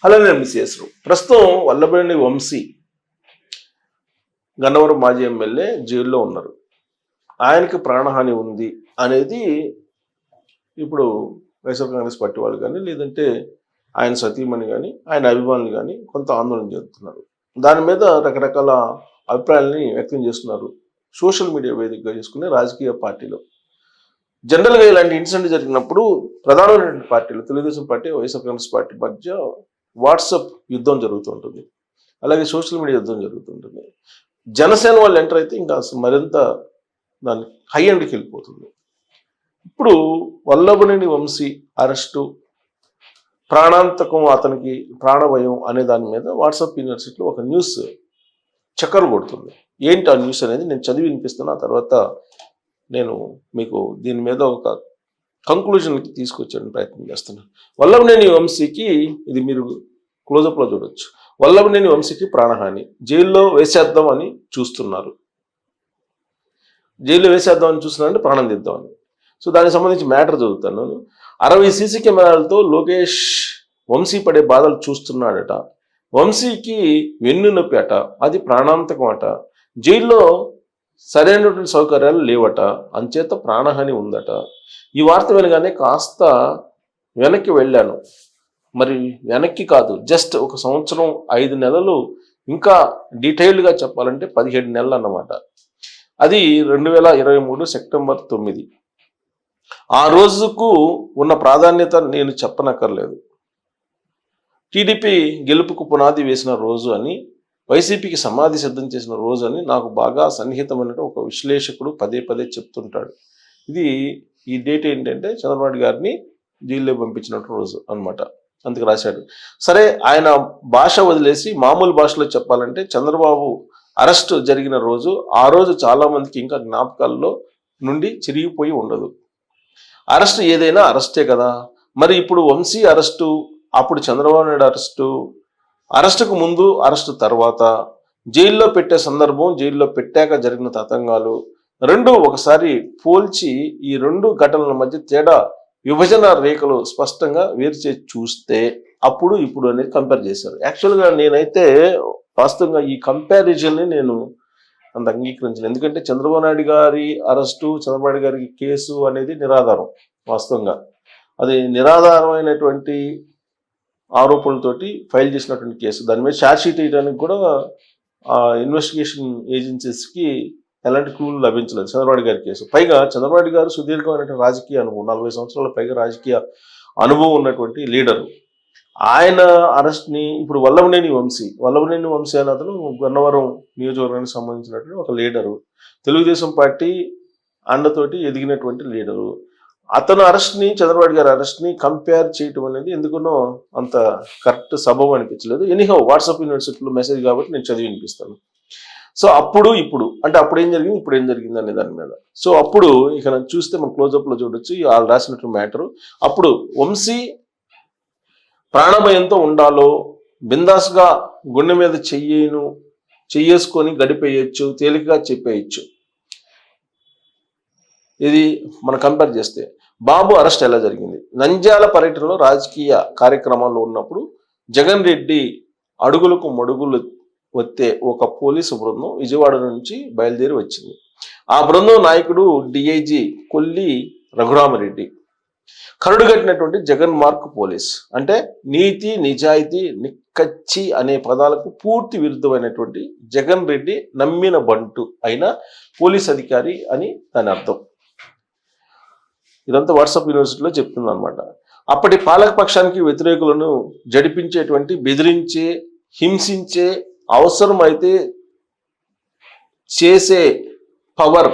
అలానే మిస్ఎస్ ప్రస్తుతం వల్లభనేని వంశీ గన్నవరం మాజీ ఎమ్మెల్యే జైల్లో ఉన్నారు. ఆయనకి ప్రాణహాని ఉంది అనేది ఇప్పుడు వైఎస్ఆర్ కాంగ్రెస్ పార్టీ వాళ్ళు కానీ లేదంటే ఆయన సతీమణి కానీ ఆయన అభిమానులు కానీ కొంత ఆందోళన చెందుతున్నారు. దాని మీద రకరకాల అభిప్రాయాలని వ్యక్తం చేస్తున్నారు. సోషల్ మీడియా వేదికగా చేసుకునే రాజకీయ పార్టీలో జనరల్గా ఇలాంటి ఇన్సిడెంట్ జరిగినప్పుడు ప్రధానమైన పార్టీలు తెలుగుదేశం పార్టీ వైఎస్ఆర్ కాంగ్రెస్ పార్టీ మధ్య వాట్సాప్ యుద్ధం జరుగుతుంటుంది, అలాగే సోషల్ మీడియా యుద్ధం జరుగుతుంటుంది. జనసేన వాళ్ళు ఎంటర్ అయితే ఇంకా అసలు మరింత దాన్ని హై ఎండ్కి వెళ్ళిపోతుంది. ఇప్పుడు వల్లభనేని వంశీ అరెస్టు, ప్రాణాంతకం, అతనికి ప్రాణభయం అనే దాని మీద వాట్సాప్ యూనివర్సిటీలో ఒక న్యూస్ చక్కర్లు కొడుతుంది. ఏంటి ఆ న్యూస్ అనేది నేను చదివి వినిపిస్తున్నా. ఆ తర్వాత నేను మీకు దీని మీద ఒక కంక్లూజన్కి తీసుకొచ్చే ప్రయత్నం చేస్తున్నాను. వల్లభనేని వంశీకి ఇది మీరు క్లోజప్లో చూడొచ్చు. వల్లభనేని వంశీకి ప్రాణహాని, జైల్లో వేసేద్దామని చూస్తున్నారు. జైల్లో వేసేద్దామని చూస్తున్నారంటే ప్రాణం తీద్దామని. సో దానికి సంబంధించి మ్యాటర్ చదువుతాను. 60 సీసీ కెమెరాలతో లోకేష్ వంశీ పడే బాధలు చూస్తున్నాడట. వంశీకి వెన్ను నొప్పి అట, అది ప్రాణాంతకం అట. జైల్లో సరైనటువంటి సౌకర్యాలు లేవట, అంచేత ప్రాణహాని ఉందట. ఈ వార్త వినగానే కాస్త వెనక్కి వెళ్ళాను. మరి వెనక్కి కాదు, జస్ట్ ఒక సంవత్సరం 5 నెలలు, ఇంకా డీటెయిల్డ్గా చెప్పాలంటే 17 నెలలు అన్నమాట. అది 2023 సెప్టెంబర్ 9. ఆ రోజుకు ఉన్న ప్రాధాన్యత నేను చెప్పనక్కర్లేదు. టీడీపీ గెలుపుకు పునాది వేసిన రోజు అని, వైసీపీకి సమాధి సిద్ధం చేసిన రోజు అని నాకు బాగా సన్నిహితమైన ఒక విశ్లేషకుడు పదే పదే చెప్తుంటాడు. ఈ డేట్ ఏంటంటే చంద్రబాబు గారిని జైల్లో పంపించినట్టు రోజు అనమాట. అందుకు రాశాడు. సరే, ఆయన భాష వదిలేసి మామూలు భాషలో చెప్పాలంటే చంద్రబాబు అరెస్ట్ జరిగిన రోజు, ఆ రోజు చాలా మందికి ఇంకా జ్ఞాపకాల్లో నుండి చిరిగిపోయి ఉండదు. అరెస్ట్ ఏదైనా అరెస్టే కదా. మరి ఇప్పుడు వంశీ అరెస్టు, అప్పుడు చంద్రబాబు నాయుడు అరెస్టుకు ముందు, అరెస్టు తర్వాత, జైల్లో పెట్టే సందర్భం, జైల్లో పెట్టాక జరిగిన తతంగాలు రెండు ఒకసారి పోల్చి ఈ 2 ఘటనల మధ్య తేడా, విభజన రేఖలు స్పష్టంగా వేరు చేసి చూస్తే అప్పుడు ఇప్పుడు అనేది కంపేర్ చేశారు. యాక్చువల్గా నేనైతే వాస్తవంగా ఈ కంపారిజన్ని నేను అంత అంగీకరించను. ఎందుకంటే చంద్రబాబు నాయుడు గారి అరెస్టు, చంద్రబాబు నాయుడు గారి కేసు అనేది నిరాధారం. వాస్తవంగా అది నిరాధారమైనటువంటి ఆరోపణలతోటి ఫైల్ చేసినటువంటి కేసు. దాని మీద ఛార్జ్ షీట్ వేయడానికి కూడా ఇన్వెస్టిగేషన్ ఏజెన్సీస్కి ఎలాంటి క్లూలు లభించలేదు చంద్రబాబు గారి కేసు. పైగా చంద్రబాబు గారు సుదీర్ఘమైనటువంటి రాజకీయ అనుభవం, 40 సంవత్సరాల పైగా రాజకీయ అనుభవం ఉన్నటువంటి లీడరు. ఆయన అరెస్ట్ని ఇప్పుడు వల్లభనేని వంశీ అనే అతను గన్నవరం నియోజకవర్గానికి సంబంధించినటువంటి ఒక లీడరు, తెలుగుదేశం పార్టీ అండతోటి ఎదిగినటువంటి లీడరు. అతను అరెస్ట్ని, చంద్రబాబు గారి అరెస్ట్ని కంపేర్ చేయటం అనేది ఎందుకునో అంత కరెక్ట్ సబబు అనిపించలేదు. ఎనీహౌ వాట్సాప్ యూనివర్సిటీలో మెసేజ్ కాబట్టి నేను చదివి వినిపిస్తాను. సో అప్పుడు ఇప్పుడు అంటే అప్పుడు ఏం జరిగింది, ఇప్పుడు ఏం జరిగింది అనే దాని మీద. సో అప్పుడు ఇక చూస్తే మనం క్లోజప్లో చూడొచ్చు వాళ్ళు రాసినటువంటి మ్యాటరు. అప్పుడు వంశీ ప్రాణభయంతో ఉండాలో, బిందాస్గా గుండె మీద చెయ్యేసుకొని గడిపేయచ్చు, తేలికగా చెప్పేయచ్చు. ఇది మనం కంపేర్ చేస్తే బాబు అరెస్ట్ ఎలా జరిగింది? నంద్యాల పర్యటనలో రాజకీయ కార్యక్రమాల్లో ఉన్నప్పుడు జగన్ రెడ్డి అడుగులకు మడుగులు వస్తే ఒక పోలీసు బృందం విజయవాడ నుంచి బయలుదేరి వచ్చింది. ఆ బృందం నాయకుడు డిఐజీ కొల్లి రఘురామరెడ్డి. కరుడుగట్టినటువంటి జగన్ మార్క్ పోలీస్ అంటే నీతి, నిజాయితీ, నిక్కచ్చి అనే పదాలకు పూర్తి విరుద్ధమైనటువంటి జగన్ రెడ్డి నమ్మిన బంటు అయిన పోలీస్ అధికారి అని దాని అర్థం. ఇదంతా వాట్సాప్ యూనివర్సిటీలో చెప్తుంది అనమాట. అప్పటి పాలకపక్షానికి వ్యతిరేకులను జడిపించేటువంటి, బెదిరించే, హింసించే, అవసరం అయితే చేసే పవర్,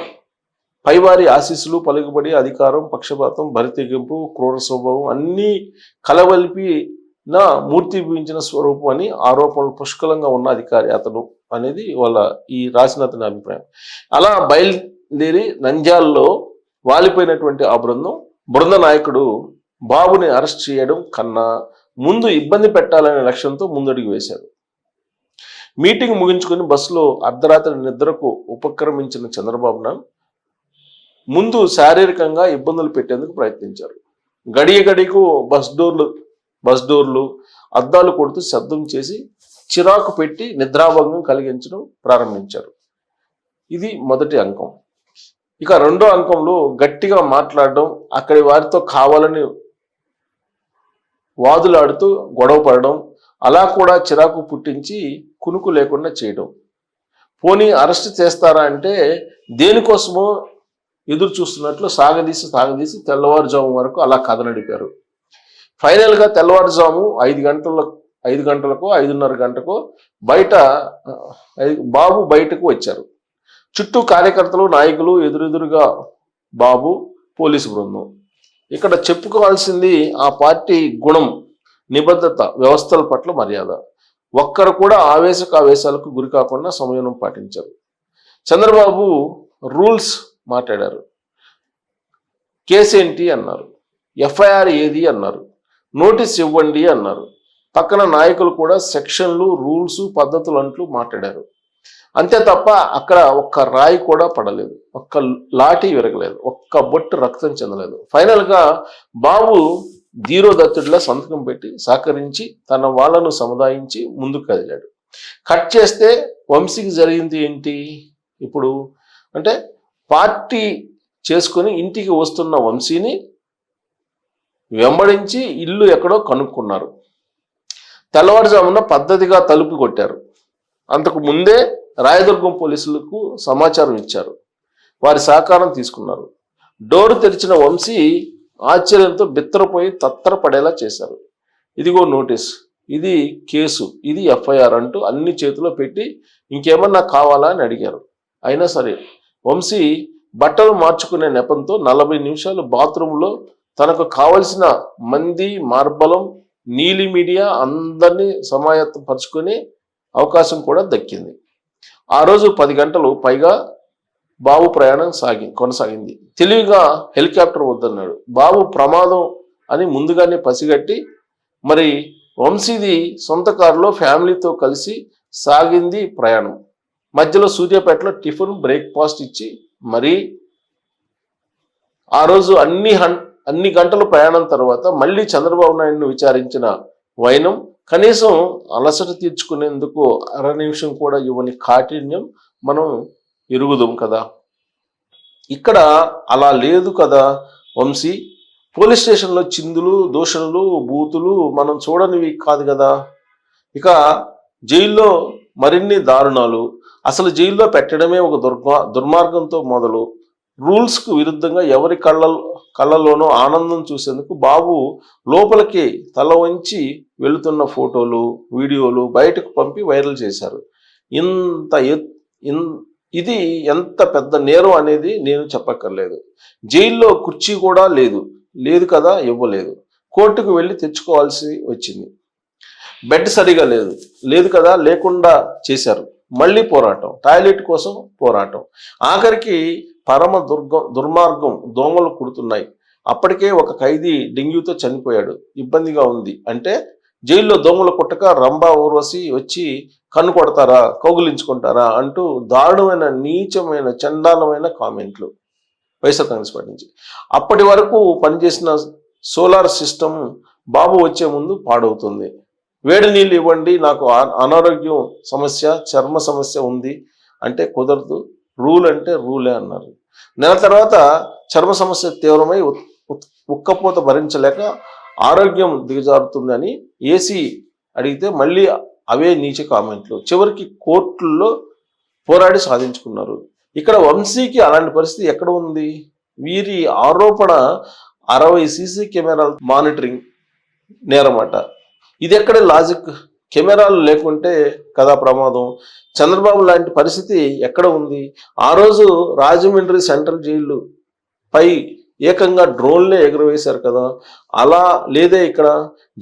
పైవారి ఆశీస్సులు, పలుకుబడి, అధికారం, పక్షపాతం, భరితెగింపు, క్రూర స్వభావం అన్నీ కలవలిపి నా మూర్తిపించిన స్వరూపం అని ఆరోపణలు పుష్కలంగా ఉన్న అధికారి అతను అనేది వాళ్ళ ఈ రాసిన అతని అభిప్రాయం. అలా బయలుదేరి నంద్యాలలో వాలిపోయినటువంటి ఆ బృంద నాయకుడు బాబుని అరెస్ట్ చేయడం కన్నా ముందు ఇబ్బంది పెట్టాలనే లక్ష్యంతో ముందడుగు వేశారు. మీటింగ్ ముగించుకొని బస్సులో అర్ధరాత్రి నిద్రకు ఉపక్రమించిన చంద్రబాబు నాయుడు ముందు శారీరకంగా ఇబ్బందులు పెట్టేందుకు ప్రయత్నించారు. గడియ గడికు బస్ డోర్లు అద్దాలు కొడుతూ శబ్దం చేసి చిరాకు పెట్టి నిద్రాభంగం కలిగించడం ప్రారంభించారు. ఇది మొదటి అంకం. ఇక రెండో అంకంలో గట్టిగా మాట్లాడడం, అక్కడి వారితో కావాలని వాదులాడుతూ గొడవ పడడం, అలా కూడా చిరాకు పుట్టించి కునుకు లేకుండా చేయడం. పోనీ అరెస్ట్ చేస్తారా అంటే దేనికోసమో ఎదురు చూస్తున్నట్లు సాగదీసి తెల్లవారుజాము వరకు అలా కథ నడిపారు. ఫైనల్గా తెల్లవారుజాము 5 గంటలకు 5:30 గంటకు బాబు బయటకు వచ్చారు. చుట్టూ కార్యకర్తలు, నాయకులు, ఎదురెదురుగా బాబు, పోలీసు బృందం. ఇక్కడ చెప్పుకోవాల్సింది ఆ పార్టీ గుణం, నిబద్ధత, వ్యవస్థల పట్ల మర్యాద. ఒక్కరు కూడా ఆవేశాలకు గురి కాకుండా సంయమనం పాటించారు. చంద్రబాబు రూల్స్ మాట్లాడారు. కేసు ఏంటి అన్నారు, ఎఫ్ఐఆర్ ఏది అన్నారు, నోటీస్ ఇవ్వండి అన్నారు. పక్కన నాయకులు కూడా సెక్షన్లు, రూల్స్, పద్ధతులు అంటూ మాట్లాడారు. అంతే తప్ప అక్కడ ఒక్క రాయి కూడా పడలేదు, ఒక్క లాఠీ విరగలేదు, ఒక్క బొట్టు రక్తం చెందలేదు. ఫైనల్గా బాబు ధీరోదత్తుడిలా సంతకం పెట్టి సహకరించి తన వాళ్ళను సముదాయించి ముందుకు కదిలాడు. కట్ చేస్తే వంశీకి జరిగింది ఏంటి ఇప్పుడు అంటే, పార్టీ చేసుకుని ఇంటికి వస్తున్న వంశీని వెంబడించి ఇల్లు ఎక్కడో కనుక్కున్నారు. తెల్లవారుజామున పద్ధతిగా తలుపు కొట్టారు. అంతకు ముందే రాయదుర్గం పోలీసులకు సమాచారం ఇచ్చారు. వారి సహకారం తీసుకున్నారు. డోరు తెరిచిన వంశీ ఆశ్చర్యంతో బిత్తరపోయి తత్తరపడేలా చేశారు. ఇదిగో నోటీస్, ఇది కేసు, ఇది ఎఫ్ఐఆర్ అంటూ అన్ని చేతిలో పెట్టి ఇంకేమన్నా కావాలా అని అడిగారు. అయినా సరే వంశీ బట్టలు మార్చుకునే నెపంతో 40 నిమిషాలు బాత్రూంలో తనకు కావలసిన మంది, మార్బలం, నీలి మీడియా అందరినీ సమాయత్తపరుచుకునే అవకాశం కూడా దక్కింది. ఆ రోజు 10 గంటలు పైగా బాబు ప్రయాణం కొనసాగింది. తెలివిగా హెలికాప్టర్ వద్దన్నాడు. బాబు ప్రమాదం అని ముందుగానే పసిగట్టి మరి వంశీది సొంత కారులో ఫ్యామిలీతో కలిసి సాగింది ప్రయాణం. మధ్యలో సూర్యాపేటలో టిఫిన్, బ్రేక్ఫాస్ట్ ఇచ్చి మరీ ఆ రోజు అన్ని గంటల ప్రయాణం తర్వాత మళ్ళీ చంద్రబాబు నాయుడును విచారించిన వైనం కనీసం అలసట తీర్చుకునేందుకు 1/2 నిమిషం కూడా ఇవ్వని కాఠిన్యం మనం ఎరుగుదాం కదా. ఇక్కడ అలా లేదు కదా వంశీ. పోలీస్ స్టేషన్లో చిందులు, దూషణలు, బూతులు మనం చూడనివి కాదు కదా. ఇక జైల్లో మరిన్ని దారుణాలు. అసలు జైల్లో పెట్టడమే ఒక దుర్మార్గంతో మొదలు. రూల్స్కు విరుద్ధంగా ఎవరి కళ్ళలోనో ఆనందం చూసేందుకు బాబు లోపలికి తల వంచి వెళుతున్న ఫోటోలు, వీడియోలు బయటకు పంపి వైరల్ చేశారు. ఇది ఎంత పెద్ద నేరం అనేది నేను చెప్పక్కర్లేదు. జైల్లో కుర్చీ కూడా లేదు కదా, ఇవ్వలేదు. కోర్టుకు వెళ్ళి తెచ్చుకోవాల్సి వచ్చింది. బెడ్ సరిగా లేదు కదా, లేకుండా చేశారు. మళ్ళీ పోరాటం, టాయిలెట్ కోసం పోరాటం. ఆఖరికి పరమ దుర్మార్గం, దోమలు కుడుతున్నాయి. అప్పటికే ఒక ఖైదీ డెంగ్యూతో చనిపోయాడు, ఇబ్బందిగా ఉంది అంటే జైల్లో దోమలు కుట్టక రంభా, ఊర్వశి వచ్చి కన్ను కొడతారా, కౌగులించుకుంటారా అంటూ దారుణమైన, నీచమైన, చండాలమైన కామెంట్లు వైఎస్ఆర్ కాంగ్రెస్ పార్టీ నుంచి. అప్పటి వరకు పనిచేసిన సోలార్ సిస్టమ్ బాబు వచ్చే ముందు పాడవుతుంది. వేడి నీళ్ళు ఇవ్వండి, నాకు అనారోగ్యం సమస్య, చర్మ సమస్య ఉంది అంటే కుదరదు, రూల్ అంటే రూలే అన్నారు. నెల తర్వాత చర్మ సమస్య తీవ్రమై ఉక్కపోత భరించలేక ఆరోగ్యం దిగజారుతుందని ఏసీ అడిగితే మళ్ళీ అవే నీచ కామెంట్లు. చివరికి కోర్టుల్లో పోరాడి సాధించుకున్నారు. ఇక్కడ వంశీకి అలాంటి పరిస్థితి ఎక్కడ ఉంది? వీరి ఆరోపణ 60 సీసీ కెమెరాల మానిటరింగ్ నేరమాట. ఇది ఎక్కడ లాజిక్? కెమెరాలు లేకుంటే కదా ప్రమాదం. చంద్రబాబు లాంటి పరిస్థితి ఎక్కడ ఉంది? ఆ రోజు రాజమండ్రి సెంట్రల్ జైలు పై ఏకంగా డ్రోన్లే ఎగురవేశారు కదా. అలా లేదే, ఇక్కడ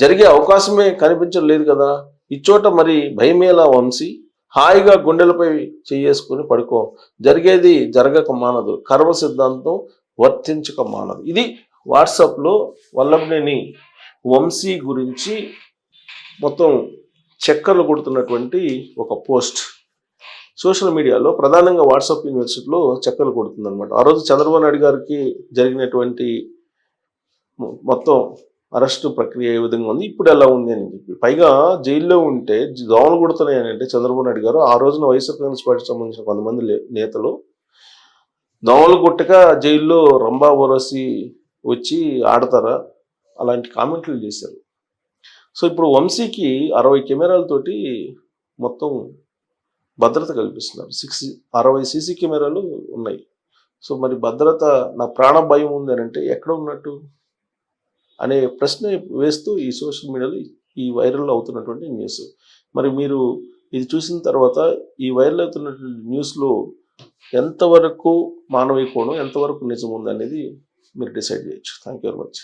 జరిగే అవకాశమే కనిపించలేదు కదా. ఇచ్చోట మరి భయమేలా వంశీ? హాయిగా గుండెలపై చేసుకుని పడుకో. జరిగేది జరగక మానదు, కర్మ సిద్ధాంతం వర్తించక మానదు. ఇది వాట్సాప్లో వల్లభనేని వంశీ గురించి మొత్తం చక్కర్లు కొడుతున్నటువంటి ఒక పోస్ట్ సోషల్ మీడియాలో, ప్రధానంగా వాట్సాప్ యూనివర్సిటీలో చక్కర్లు కొడుతుంది అనమాట. ఆ రోజు చంద్రబాబు నాయుడు గారికి జరిగినటువంటి మొత్తం అరెస్టు ప్రక్రియ ఏ విధంగా ఉంది, ఇప్పుడు ఎలా ఉంది అని చెప్పి. పైగా జైల్లో ఉంటే దోమలు కొడుతున్నాయని అంటే చంద్రబాబు నాయుడు గారు ఆ రోజున వైఎస్ఆర్ కాంగ్రెస్ పార్టీకి సంబంధించిన కొంతమంది నేతలు దోమలు కొట్టక జైల్లో రంభా ఊరసి వచ్చి ఆడతారా అలాంటి కామెంట్లు చేశారు. సో ఇప్పుడు వంశీకి 60 కెమెరాలతోటి మొత్తం భద్రత కల్పిస్తున్నారు. 60 సీసీ కెమెరాలు ఉన్నాయి. సో మరి భద్రత, నా ప్రాణ భయం ఉంది అని అంటే ఎక్కడ ఉన్నట్టు అనే ప్రశ్న వేస్తూ ఈ సోషల్ మీడియాలో ఈ వైరల్ అవుతున్నటువంటి న్యూస్. మరి మీరు ఇది చూసిన తర్వాత ఈ వైరల్ అవుతున్నటువంటి న్యూస్లో ఎంతవరకు మానవీయ కోణం, ఎంతవరకు నిజం ఉంది అనేది మీరు డిసైడ్ చేయొచ్చు. Thank you very much.